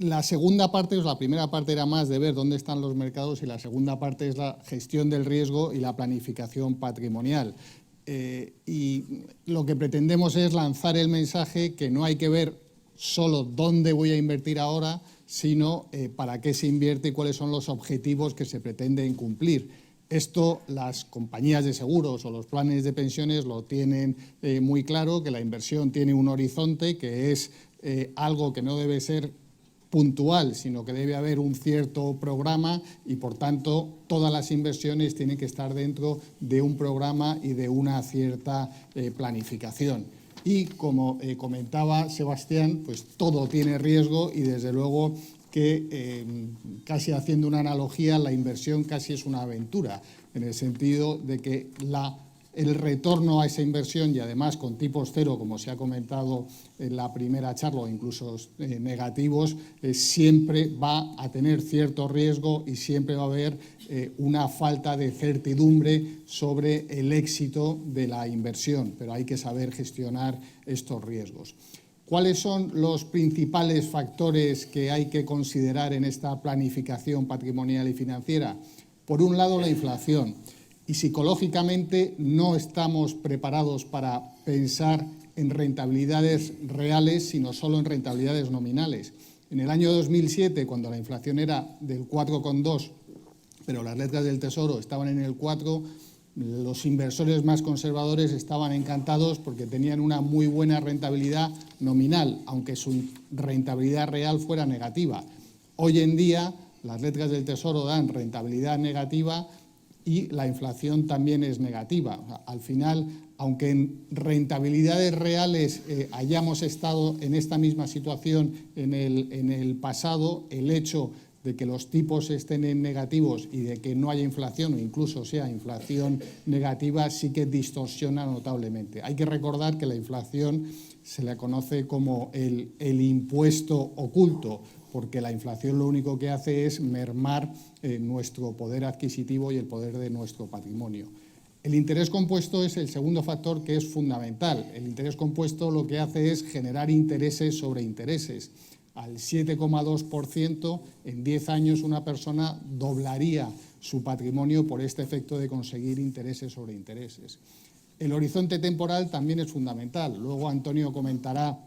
La segunda parte, la primera parte era más de ver dónde están los mercados y la segunda parte es la gestión del riesgo y la planificación patrimonial. Y lo que pretendemos es lanzar el mensaje que no hay que ver solo dónde voy a invertir ahora, sino para qué se invierte y cuáles son los objetivos que se pretenden cumplir. Esto las compañías de seguros o los planes de pensiones lo tienen muy claro, que la inversión tiene un horizonte, que es algo que no debe ser puntual, sino que debe haber un cierto programa y, por tanto, todas las inversiones tienen que estar dentro de un programa y de una cierta planificación. Y, como comentaba Sebastián, pues todo tiene riesgo y, desde luego, que casi haciendo una analogía, la inversión casi es una aventura, en el sentido de que el retorno a esa inversión, y además con tipos cero, como se ha comentado en la primera charla, o incluso negativos, siempre va a tener cierto riesgo y siempre va a haber una falta de certidumbre sobre el éxito de la inversión, pero hay que saber gestionar estos riesgos. ¿Cuáles son los principales factores que hay que considerar en esta planificación patrimonial y financiera? Por un lado, la inflación. Y psicológicamente no estamos preparados para pensar en rentabilidades reales, sino solo en rentabilidades nominales. En el año 2007, cuando la inflación era del 4,2, pero las letras del Tesoro estaban en el 4, los inversores más conservadores estaban encantados porque tenían una muy buena rentabilidad nominal, aunque su rentabilidad real fuera negativa. Hoy en día, las letras del Tesoro dan rentabilidad negativa y la inflación también es negativa. O sea, al final, aunque en rentabilidades reales hayamos estado en esta misma situación en el pasado, el hecho de que los tipos estén en negativos y de que no haya inflación o incluso sea inflación negativa sí que distorsiona notablemente. Hay que recordar que la inflación se le conoce como el impuesto oculto, porque la inflación lo único que hace es mermar nuestro poder adquisitivo y el poder de nuestro patrimonio. El interés compuesto es el segundo factor que es fundamental. El interés compuesto lo que hace es generar intereses sobre intereses. Al 7,2%, en 10 años una persona doblaría su patrimonio por este efecto de conseguir intereses sobre intereses. El horizonte temporal también es fundamental. Luego Antonio comentará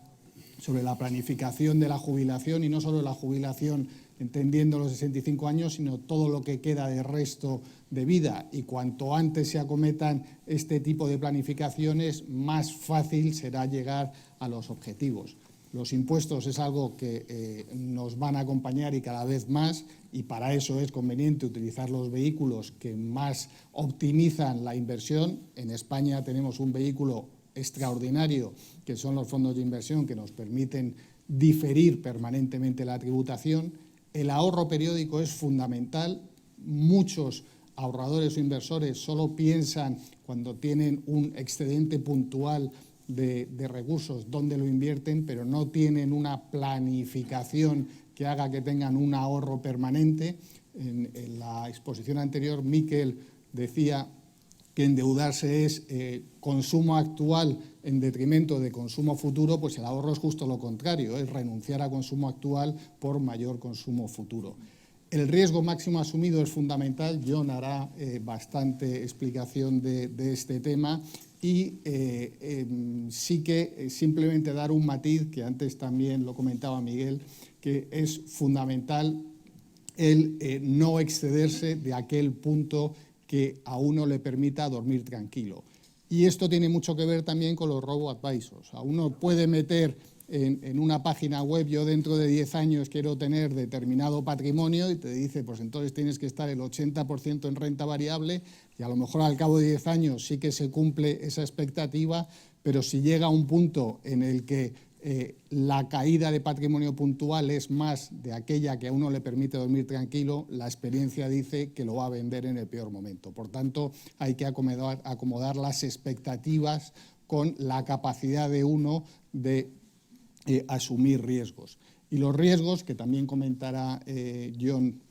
sobre la planificación de la jubilación, y no solo la jubilación entendiendo los 65 años, sino todo lo que queda de resto de vida. Y cuanto antes se acometan este tipo de planificaciones, más fácil será llegar a los objetivos. Los impuestos es algo que nos van a acompañar y cada vez más, y para eso es conveniente utilizar los vehículos que más optimizan la inversión. En España tenemos un vehículo extraordinario, que son los fondos de inversión, que nos permiten diferir permanentemente la tributación. El ahorro periódico es fundamental. Muchos ahorradores o inversores solo piensan cuando tienen un excedente puntual de recursos dónde lo invierten, pero no tienen una planificación que haga que tengan un ahorro permanente. En la exposición anterior, Miquel decía que endeudarse es consumo actual en detrimento de consumo futuro. Pues el ahorro es justo lo contrario, es renunciar a consumo actual por mayor consumo futuro. El riesgo máximo asumido es fundamental. John hará bastante explicación de este tema. Y sí que simplemente dar un matiz, que antes también lo comentaba Miguel, que es fundamental el no excederse de aquel punto que a uno le permita dormir tranquilo. Y esto tiene mucho que ver también con los robo-advisors. A uno puede meter en una página web: yo dentro de 10 años quiero tener determinado patrimonio, y te dice, pues entonces tienes que estar el 80% en renta variable, y a lo mejor al cabo de 10 años sí que se cumple esa expectativa, pero si llega a un punto en el que la caída de patrimonio puntual es más de aquella que a uno le permite dormir tranquilo, la experiencia dice que lo va a vender en el peor momento. Por tanto, hay que acomodar las expectativas con la capacidad de uno de asumir riesgos. Y los riesgos, que también comentará John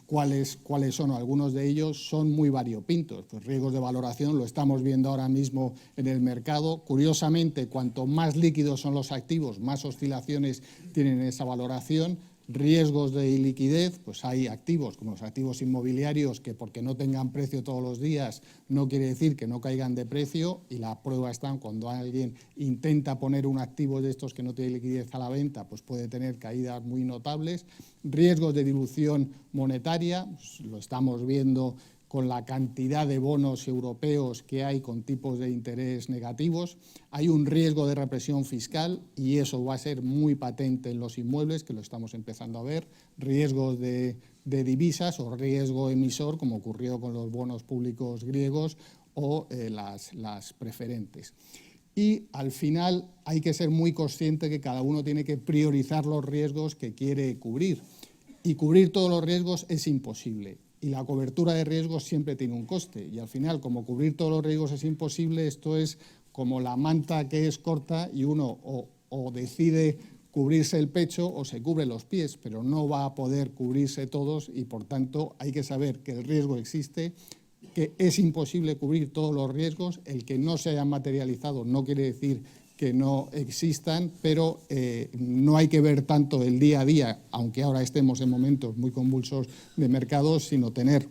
cuáles son algunos de ellos, son muy variopintos. Pues riesgos de valoración lo estamos viendo ahora mismo en el mercado. Curiosamente, cuanto más líquidos son los activos, más oscilaciones tienen en esa valoración. Riesgos de iliquidez, pues hay activos como los activos inmobiliarios que porque no tengan precio todos los días no quiere decir que no caigan de precio, y la prueba está cuando alguien intenta poner un activo de estos que no tiene liquidez a la venta, pues puede tener caídas muy notables. Riesgos de dilución monetaria, pues lo estamos viendo con la cantidad de bonos europeos que hay con tipos de interés negativos. Hay un riesgo de represión fiscal y eso va a ser muy patente en los inmuebles, que lo estamos empezando a ver. Riesgos de divisas o riesgo emisor, como ocurrió con los bonos públicos griegos o las preferentes. Y al final hay que ser muy consciente que cada uno tiene que priorizar los riesgos que quiere cubrir. Y cubrir todos los riesgos es imposible. Y la cobertura de riesgos siempre tiene un coste. Y al final, como cubrir todos los riesgos es imposible, esto es como la manta que es corta y uno o decide cubrirse el pecho o se cubre los pies, pero no va a poder cubrirse todos y, por tanto, hay que saber que el riesgo existe, que es imposible cubrir todos los riesgos. El que no se hayan materializado no quiere decir que no existan, pero no hay que ver tanto el día a día, aunque ahora estemos en momentos muy convulsos de mercados, sino tener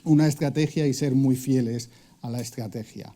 una estrategia y ser muy fieles a la estrategia.